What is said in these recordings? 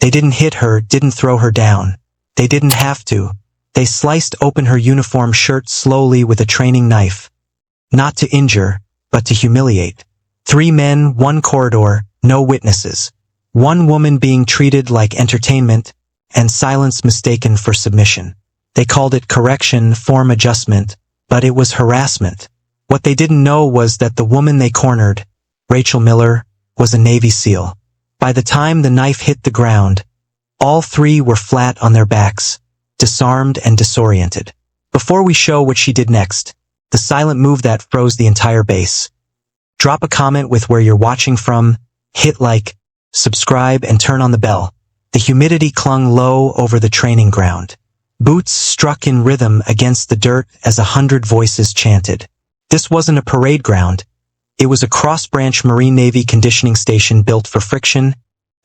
They didn't hit her, didn't throw her down. They didn't have to. They sliced open her uniform shirt slowly with a training knife. Not to injure, but to humiliate. 3 men, 1 corridor, no witnesses. 1 woman being treated like entertainment, and silence mistaken for submission. They called it correction, form adjustment, but it was harassment. What they didn't know was that the woman they cornered, Rachel Miller, was a Navy SEAL. By the time the knife hit the ground, all 3 were flat on their backs, disarmed and disoriented. Before we show what she did next, the silent move that froze the entire base. Drop a comment with where you're watching from, hit like, subscribe and turn on the bell. The humidity clung low over the training ground. Boots struck in rhythm against the dirt as 100 voices chanted. This wasn't a parade ground. It was a cross-branch Marine Navy conditioning station built for friction,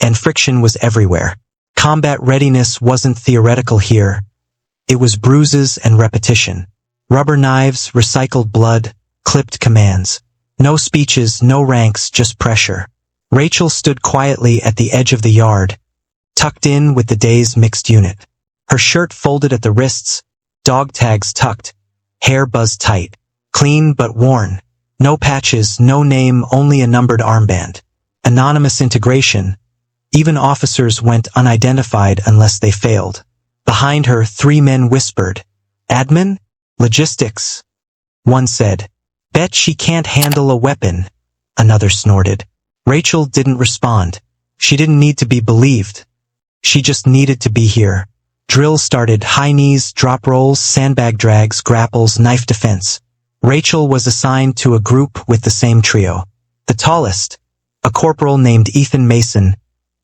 and friction was everywhere. Combat readiness wasn't theoretical here. It was bruises and repetition. Rubber knives, recycled blood, clipped commands. No speeches, no ranks, just pressure. Rachel stood quietly at the edge of the yard, tucked in with the day's mixed unit. Her shirt folded at the wrists, dog tags tucked, hair buzzed tight, clean but worn. No patches, no name, only a numbered armband. Anonymous integration. Even officers went unidentified unless they failed. Behind her, 3 men whispered, "Admin? Logistics." One said, "Bet she can't handle a weapon." Another snorted. Rachel didn't respond. She didn't need to be believed. She just needed to be here. Drills started, high knees, drop rolls, sandbag drags, grapples, knife defense. Rachel was assigned to a group with the same trio. The tallest, a corporal named Ethan Mason,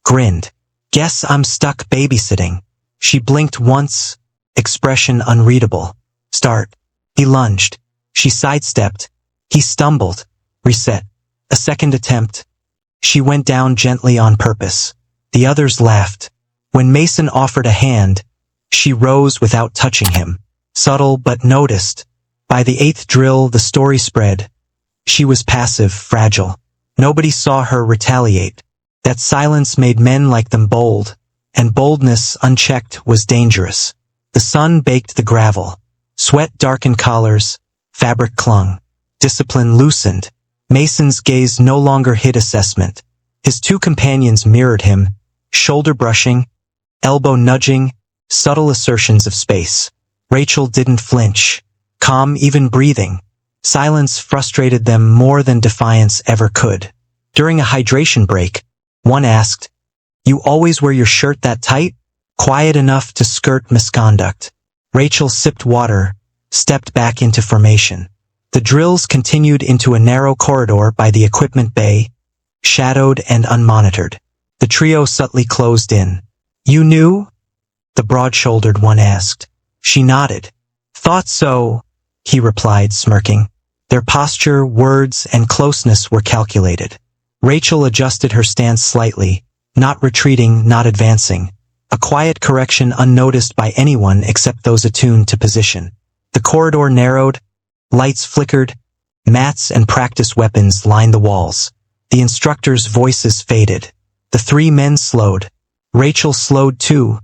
grinned. "Guess I'm stuck babysitting." She blinked once, expression unreadable. "Start." He lunged. She sidestepped. He stumbled. Reset. A second attempt. She went down gently on purpose. The others laughed. When Mason offered a hand, she rose without touching him. Subtle but noticed. By the 8th drill, the story spread. She was passive, fragile. Nobody saw her retaliate. That silence made men like them bold, and boldness, unchecked, was dangerous. The sun baked the gravel. Sweat darkened collars. Fabric clung. Discipline loosened. Mason's gaze no longer hid assessment. His 2 companions mirrored him, shoulder brushing, elbow nudging, subtle assertions of space. Rachel didn't flinch. Calm, even breathing. Silence frustrated them more than defiance ever could. During a hydration break, one asked, "You always wear your shirt that tight?" Quiet enough to skirt misconduct. Rachel sipped water, stepped back into formation. The drills continued into a narrow corridor by the equipment bay, shadowed and unmonitored. The trio subtly closed in. "You knew?" the broad-shouldered one asked. She nodded. "Thought so," he replied, smirking. Their posture, words, and closeness were calculated. Rachel adjusted her stance slightly, not retreating, not advancing. A quiet correction unnoticed by anyone except those attuned to position. The corridor narrowed, lights flickered, mats and practice weapons lined the walls. The instructors' voices faded. The 3 men slowed. Rachel slowed too,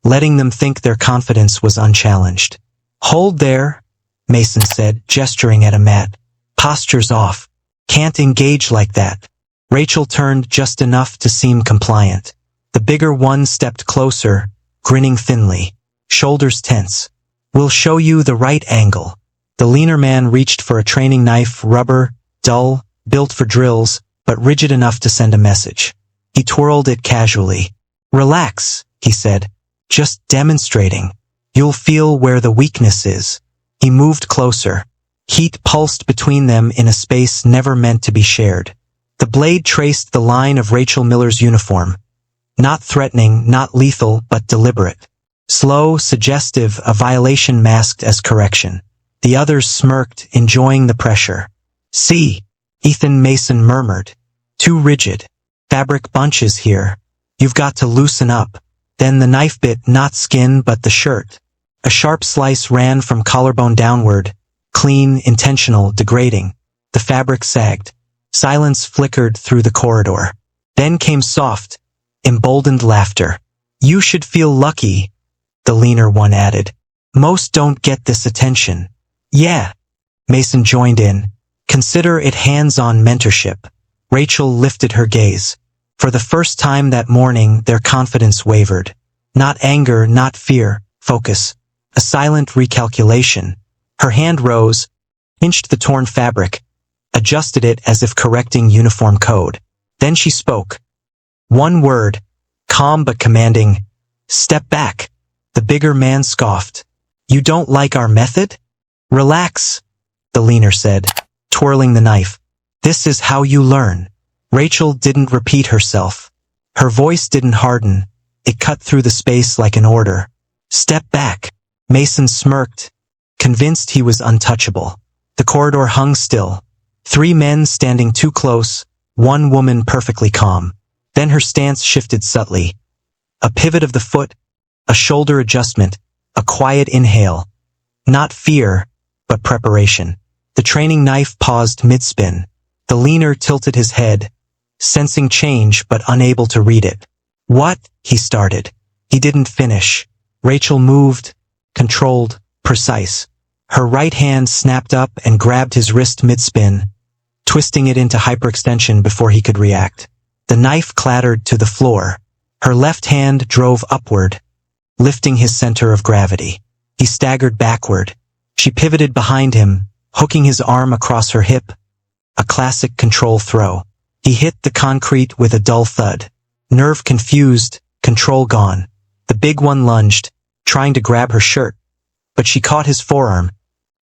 letting them think their confidence was unchallenged. "Hold there," Mason said, gesturing at a mat. "Posture's off. Can't engage like that." Rachel turned just enough to seem compliant. The bigger one stepped closer, grinning thinly, shoulders tense. "We'll show you the right angle." The leaner man reached for a training knife, rubber, dull, built for drills, but rigid enough to send a message. He twirled it casually. "Relax," he said. "Just demonstrating. You'll feel where the weakness is." He moved closer. Heat pulsed between them in a space never meant to be shared. The blade traced the line of Rachel Miller's uniform. Not threatening, not lethal, but deliberate. Slow, suggestive, a violation masked as correction. The others smirked, enjoying the pressure. "See," Ethan Mason murmured. "Too rigid. Fabric bunches here. You've got to loosen up." Then the knife bit not skin but the shirt. A sharp slice ran from collarbone downward, clean, intentional, degrading. The fabric sagged. Silence flickered through the corridor. Then came soft, emboldened laughter. You should feel lucky, the leaner one added. Most don't get this attention. Yeah, Mason joined in. Consider it hands-on mentorship. Rachel lifted her gaze. For the first time that morning, their confidence wavered. Not anger, not fear, focus. A silent recalculation. Her hand rose, pinched the torn fabric, adjusted it as if correcting uniform code. Then she spoke. One word, calm but commanding. Step back. The bigger man scoffed. You don't like our method? Relax, the leaner said, twirling the knife. This is how you learn. Rachel didn't repeat herself. Her voice didn't harden. It cut through the space like an order. Step back. Mason smirked, convinced he was untouchable. The corridor hung still. 3 men standing too close, 1 woman perfectly calm. Then her stance shifted subtly. A pivot of the foot, a shoulder adjustment, a quiet inhale. Not fear, but preparation. The training knife paused mid-spin. The leaner tilted his head, sensing change but unable to read it. What? He started. He didn't finish. Rachel moved, controlled, precise. Her right hand snapped up and grabbed his wrist mid-spin, twisting it into hyperextension before he could react. The knife clattered to the floor. Her left hand drove upward, lifting his center of gravity. He staggered backward. She pivoted behind him, hooking his arm across her hip. A classic control throw. He hit the concrete with a dull thud. Nerve confused, control gone. The big one lunged, trying to grab her shirt, but she caught his forearm,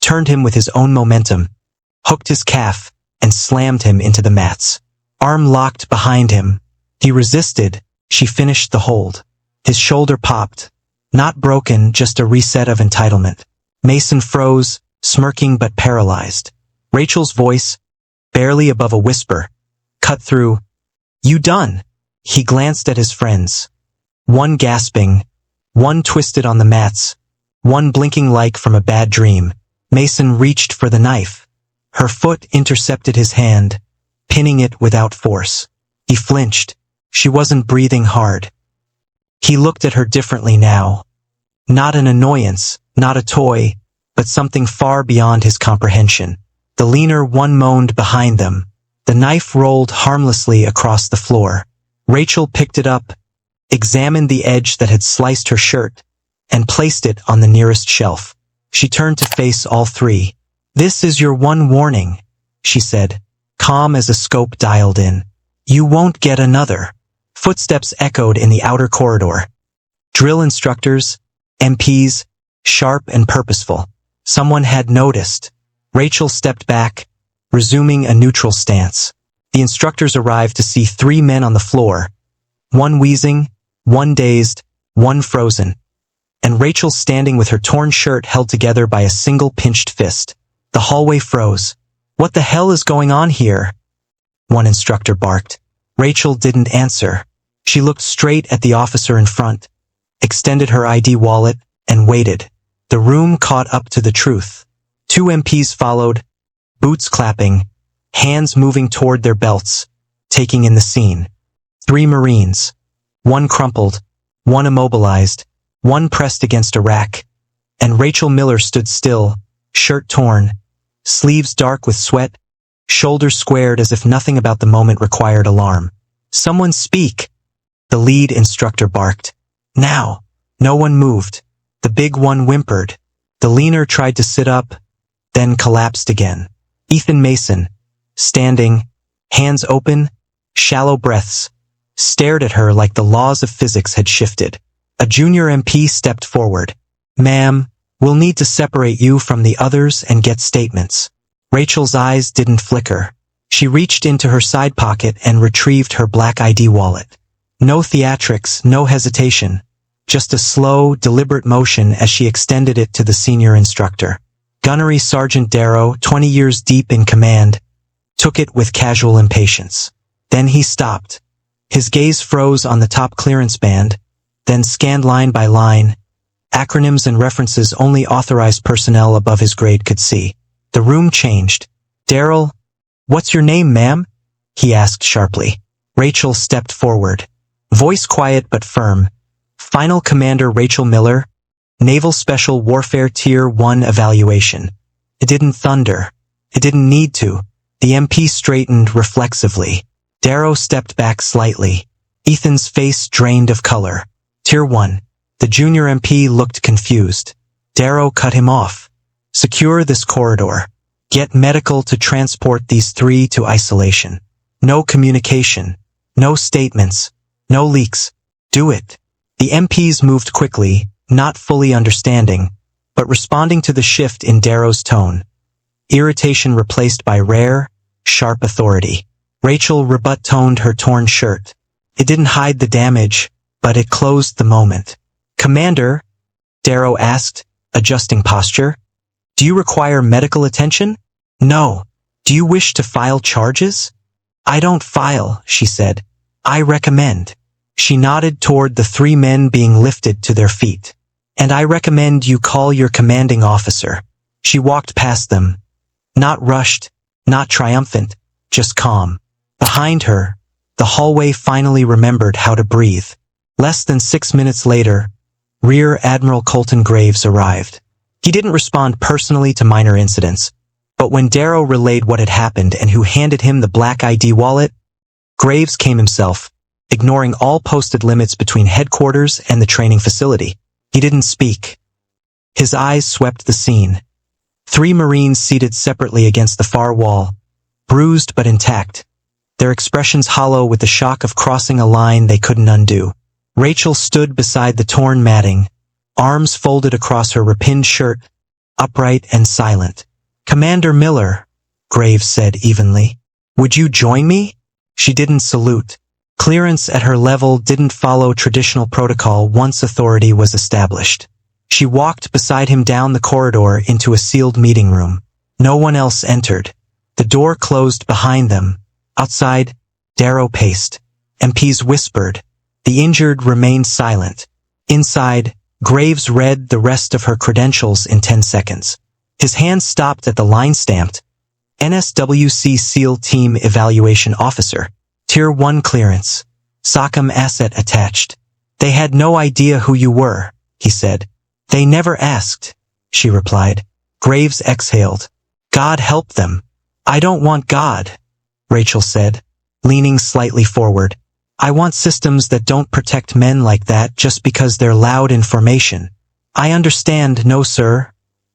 turned him with his own momentum, hooked his calf, and slammed him into the mats. Arm locked behind him. He resisted. She finished the hold. His shoulder popped. Not broken, just a reset of entitlement. Mason froze, smirking but paralyzed. Rachel's voice, barely above a whisper, cut through. You done? He glanced at his friends. One gasping, one twisted on the mats, one blinking like from a bad dream. Mason reached for the knife. Her foot intercepted his hand, pinning it without force. He flinched. She wasn't breathing hard. He looked at her differently now. Not an annoyance, not a toy, but something far beyond his comprehension. The leaner one moaned behind them. The knife rolled harmlessly across the floor. Rachel picked it up, examined the edge that had sliced her shirt, and placed it on the nearest shelf. She turned to face all 3. This is your one warning, she said, calm as a scope dialed in. You won't get another. Footsteps echoed in the outer corridor. Drill instructors, MPs, sharp and purposeful. Someone had noticed. Rachel stepped back, resuming a neutral stance. The instructors arrived to see 3 men on the floor, one wheezing, one dazed, one frozen, and Rachel standing with her torn shirt held together by a single pinched fist. The hallway froze. What the hell is going on here? One instructor barked. Rachel didn't answer. She looked straight at the officer in front, extended her ID wallet, and waited. The room caught up to the truth. 2 MPs followed, boots clapping, hands moving toward their belts, taking in the scene. 3 Marines. One crumpled, one immobilized, one pressed against a rack, and Rachel Miller stood still, shirt torn, sleeves dark with sweat, shoulders squared as if nothing about the moment required alarm. Someone speak, the lead instructor barked. Now. No one moved. The big one whimpered. The leaner tried to sit up, then collapsed again. Ethan Mason, standing, hands open, shallow breaths, stared at her like the laws of physics had shifted. A junior MP stepped forward. Ma'am, we'll need to separate you from the others and get statements. Rachel's eyes didn't flicker. She reached into her side pocket and retrieved her black ID wallet. No theatrics, no hesitation. Just a slow, deliberate motion as she extended it to the senior instructor. Gunnery Sergeant Darrow, 20 years deep in command, took it with casual impatience. Then he stopped. His gaze froze on the top clearance band, then scanned line by line, acronyms and references only authorized personnel above his grade could see. The room changed. Daryl, what's your name, ma'am? He asked sharply. Rachel stepped forward. Voice quiet but firm. Final Commander Rachel Miller, Naval Special Warfare Tier 1 evaluation. It didn't thunder. It didn't need to. The MP straightened reflexively. Darrow stepped back slightly. Ethan's face drained of color. Tier 1. The junior MP looked confused. Darrow cut him off. Secure this corridor. Get medical to transport these three to isolation. No communication. No statements. No leaks. Do it. The MPs moved quickly, not fully understanding, but responding to the shift in Darrow's tone. Irritation replaced by rare, sharp authority. Rachel rebut-toned her torn shirt. It didn't hide the damage, but it closed the moment. Commander, Darrow asked, adjusting posture. Do you require medical attention? No. Do you wish to file charges? I don't file, she said. I recommend. She nodded toward the three men being lifted to their feet. And I recommend you call your commanding officer. She walked past them. Not rushed, not triumphant, just calm. Behind her, the hallway finally remembered how to breathe. Less than 6 minutes later, Rear Admiral Colton Graves arrived. He didn't respond personally to minor incidents, but when Darrow relayed what had happened and who handed him the black ID wallet, Graves came himself, ignoring all posted limits between headquarters and the training facility. He didn't speak. His eyes swept the scene. 3 Marines seated separately against the far wall, bruised but intact, their expressions hollow with the shock of crossing a line they couldn't undo. Rachel stood beside the torn matting, arms folded across her repinned shirt, upright and silent. Commander Miller, Graves said evenly. Would you join me? She didn't salute. Clearance at her level didn't follow traditional protocol once authority was established. She walked beside him down the corridor into a sealed meeting room. No one else entered. The door closed behind them. Outside, Darrow paced. MPs whispered. The injured remained silent. Inside, Graves read the rest of her credentials in 10 seconds. His hand stopped at the line stamped. NSWC SEAL Team Evaluation Officer. Tier 1 clearance. SOCOM asset attached. They had no idea who you were, he said. They never asked, she replied. Graves exhaled. God help them. I don't want God, Rachel said, leaning slightly forward. I want systems that don't protect men like that just because they're loud in formation. I understand, no sir,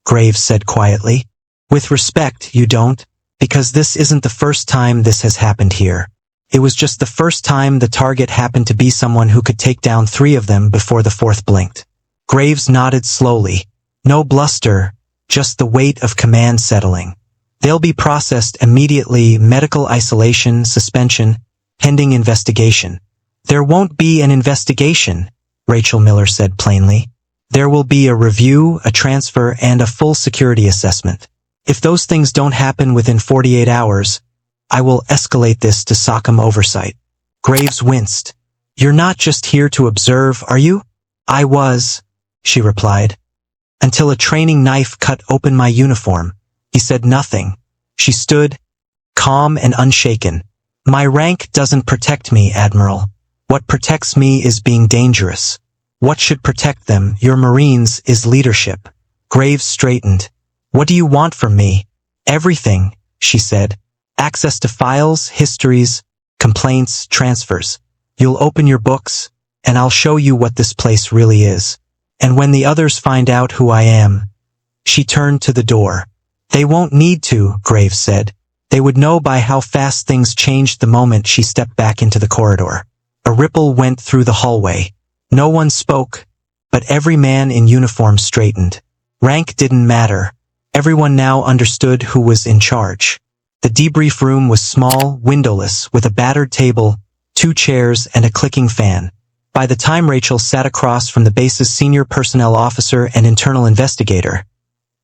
Graves said quietly. With respect, you don't, because this isn't the first time this has happened here. It was just the first time the target happened to be someone who could take down 3 of them before the 4th blinked. Graves nodded slowly. No bluster, just the weight of command settling. They'll be processed immediately, medical isolation, suspension, pending investigation. There won't be an investigation, Rachel Miller said plainly. There will be a review, a transfer, and a full security assessment. If those things don't happen within 48 hours, I will escalate this to SOCOM oversight. Graves winced. You're not just here to observe, are you? I was, she replied. Until a training knife cut open my uniform. He said nothing. She stood, calm and unshaken. My rank doesn't protect me, Admiral. What protects me is being dangerous. What should protect them, your Marines, is leadership. Graves straightened. What do you want from me? Everything, she said. Access to files, histories, complaints, transfers. You'll open your books, and I'll show you what this place really is. And when the others find out who I am. She turned to the door. They won't need to, Graves said. They would know by how fast things changed the moment she stepped back into the corridor. A ripple went through the hallway. No one spoke, but every man in uniform straightened. Rank didn't matter. Everyone now understood who was in charge. The debrief room was small, windowless, with a battered table, 2 chairs, and a clicking fan. By the time Rachel sat across from the base's senior personnel officer and internal investigator,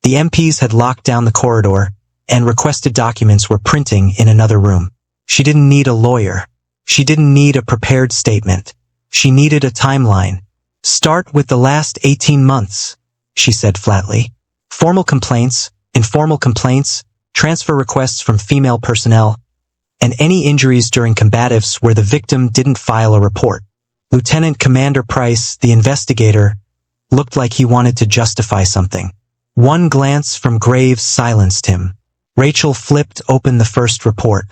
the MPs had locked down the corridor, and requested documents were printing in another room. She didn't need a lawyer. She didn't need a prepared statement. She needed a timeline. Start with the last 18 months, she said flatly. Formal complaints, informal complaints, transfer requests from female personnel, and any injuries during combatives where the victim didn't file a report. Lieutenant Commander Price, the investigator, looked like he wanted to justify something. One glance from Graves silenced him. Rachel flipped open the first report.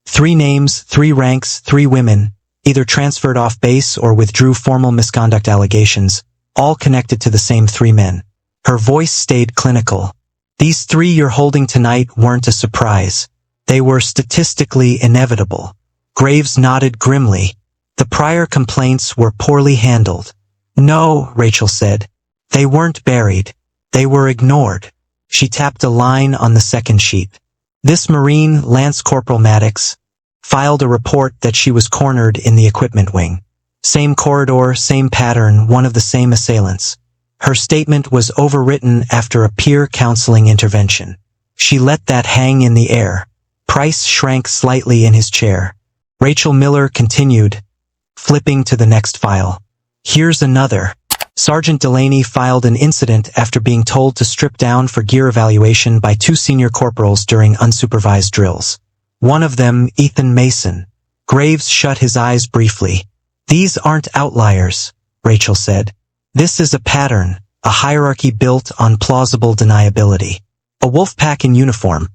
3 names, 3 ranks, 3 women, either transferred off base or withdrew formal misconduct allegations, all connected to the same 3 men. Her voice stayed clinical. These 3 you're holding tonight weren't a surprise. They were statistically inevitable. Graves nodded grimly. The prior complaints were poorly handled. No, Rachel said. They weren't buried. They were ignored. She tapped a line on the second sheet. This Marine, Lance Corporal Maddox, filed a report that she was cornered in the equipment wing. Same corridor, same pattern, one of the same assailants. Her statement was overwritten after a peer counseling intervention. She let that hang in the air. Price shrank slightly in his chair. Rachel Miller continued, flipping to the next file. Here's another. Sergeant Delaney filed an incident after being told to strip down for gear evaluation by 2 senior corporals during unsupervised drills. One of them, Ethan Mason. Graves shut his eyes briefly. These aren't outliers, Rachel said. This is a pattern, a hierarchy built on plausible deniability. A wolf pack in uniform,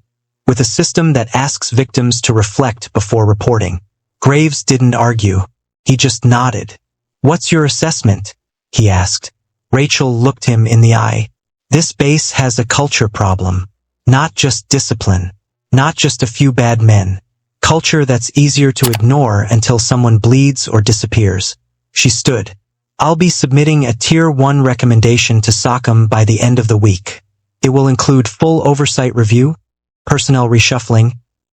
with a system that asks victims to reflect before reporting. Graves didn't argue. He just nodded. What's your assessment? He asked. Rachel looked him in the eye. This base has a culture problem. Not just discipline. Not just a few bad men. Culture that's easier to ignore until someone bleeds or disappears. She stood. I'll be submitting a Tier 1 recommendation to SOCM by the end of the week. It will include full oversight review, personnel reshuffling,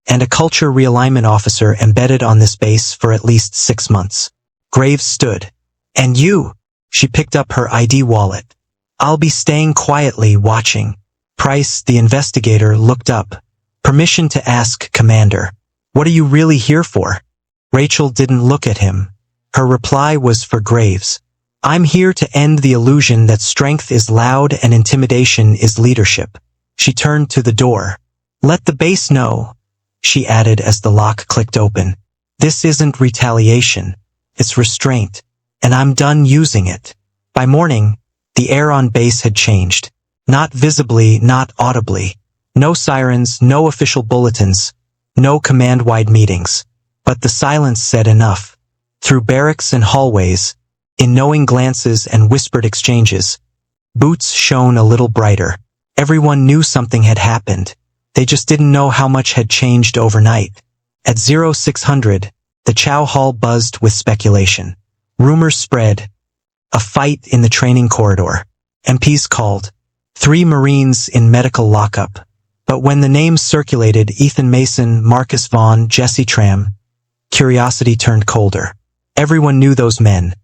and a culture realignment officer embedded on this base for at least 6 months. Graves stood. And you? She picked up her ID wallet. I'll be staying quietly watching. Price, the investigator, looked up. Permission to ask, Commander. What are you really here for? Rachel didn't look at him. Her reply was for Graves. I'm here to end the illusion that strength is loud and intimidation is leadership. She turned to the door. Let the base know, she added as the lock clicked open. This isn't retaliation. It's restraint. And I'm done using it. By morning, the air on base had changed. Not visibly, not audibly. No sirens, no official bulletins, no command-wide meetings. But the silence said enough. Through barracks and hallways, in knowing glances and whispered exchanges, boots shone a little brighter. Everyone knew something had happened. They just didn't know how much had changed overnight. At 0600, the Chow Hall buzzed with speculation. Rumors spread. A fight in the training corridor. MPs called. 3 Marines in medical lockup. But when the names circulated, Ethan Mason, Marcus Vaughn, Jesse Tram, curiosity turned colder. Everyone knew those men.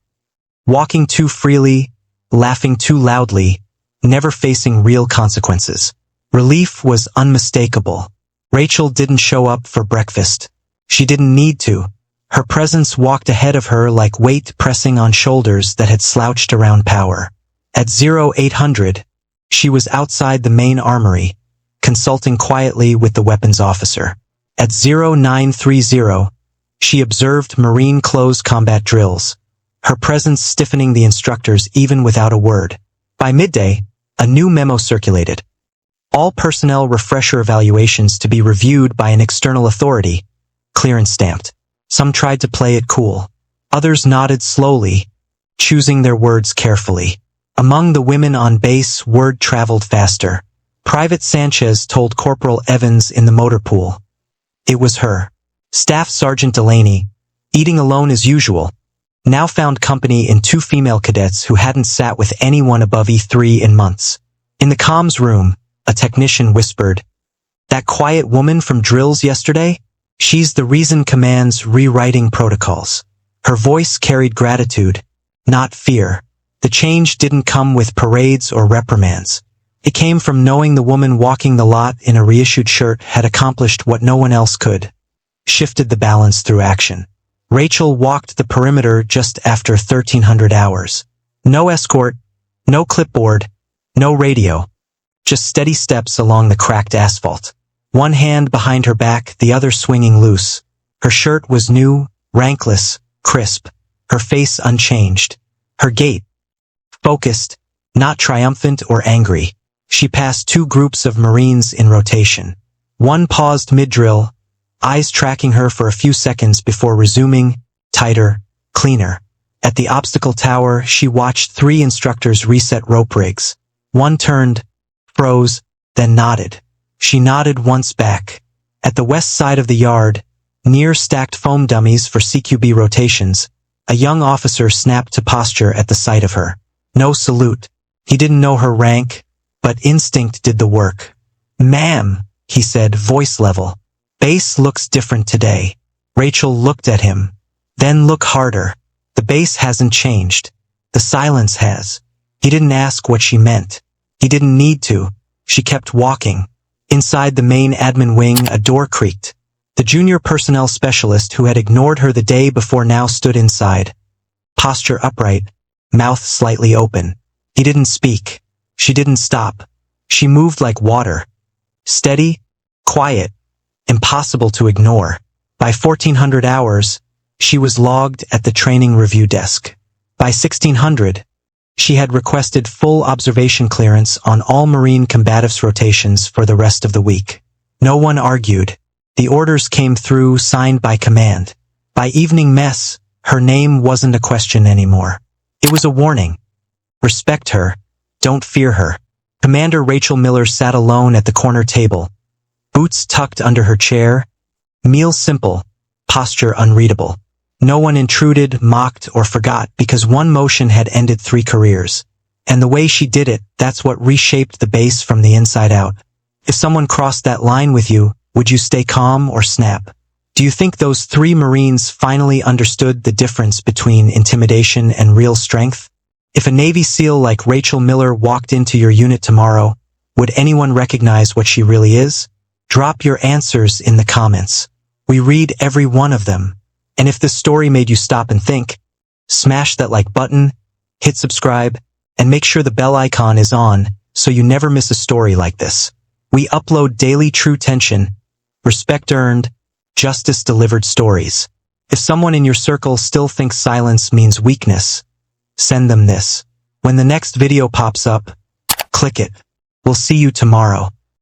Walking too freely, laughing too loudly, never facing real consequences. Relief was unmistakable. Rachel didn't show up for breakfast. She didn't need to. Her presence walked ahead of her like weight pressing on shoulders that had slouched around power. At 0800, she was outside the main armory, consulting quietly with the weapons officer. At 0930, she observed Marine close combat drills, her presence stiffening the instructors even without a word. By midday, a new memo circulated. All personnel refresher evaluations to be reviewed by an external authority, clear and stamped. Some tried to play it cool. Others nodded slowly, choosing their words carefully. Among the women on base, word traveled faster. Private Sanchez told Corporal Evans in the motor pool. It was her. Staff Sergeant Delaney, eating alone as usual, now found company in 2 female cadets who hadn't sat with anyone above E3 in months. In the comms room, a technician whispered, "That quiet woman from drills yesterday? She's the reason command's rewriting protocols." Her voice carried gratitude, not fear. The change didn't come with parades or reprimands. It came from knowing the woman walking the lot in a reissued shirt had accomplished what no one else could. Shifted the balance through action. Rachel walked the perimeter just after 1300 hours. No escort, no clipboard, no radio. Just steady steps along the cracked asphalt. One hand behind her back, the other swinging loose. Her shirt was new, rankless, crisp. her face unchanged. Her gait, focused, not triumphant or angry. She passed two groups of Marines in rotation. One paused mid-drill, eyes tracking her for a few seconds before resuming, tighter, cleaner. At the obstacle tower, she watched three instructors reset rope rigs. One turned, froze, then nodded. She nodded once back. At the west side of the yard, near stacked foam dummies for CQB rotations, a young officer snapped to posture at the sight of her. No salute. He didn't know her rank, but instinct did the work. "Ma'am," he said, voice level. "Base looks different today." Rachel looked at him. "Then look harder. The base hasn't changed. The silence has." He didn't ask what she meant. He didn't need to. She kept walking. Inside the main admin wing, a door creaked. The junior personnel specialist who had ignored her the day before now stood inside. Posture upright, mouth slightly open. He didn't speak. She didn't stop. She moved like water. Steady, quiet, impossible to ignore. By 1400 hours, she was logged at the training review desk. By 1600, she had requested full observation clearance on all Marine combatives rotations for the rest of the week. No one argued. The orders came through, signed by command. By evening mess, her name wasn't a question anymore. It was a warning. Respect her. Don't fear her. Commander Rachel Miller sat alone at the corner table. Boots tucked under her chair. Meal simple. Posture unreadable. No one intruded, mocked, or forgot because one motion had ended 3 careers. And the way she did it, that's what reshaped the base from the inside out. If someone crossed that line with you, would you stay calm or snap? Do you think those 3 Marines finally understood the difference between intimidation and real strength? If a Navy SEAL like Rachel Miller walked into your unit tomorrow, would anyone recognize what she really is? Drop your answers in the comments. We read every one of them. And if this story made you stop and think, smash that like button, hit subscribe, and make sure the bell icon is on so you never miss a story like this. We upload daily true tension, respect earned, justice delivered stories. If someone in your circle still thinks silence means weakness, send them this. When the next video pops up, click it. We'll see you tomorrow.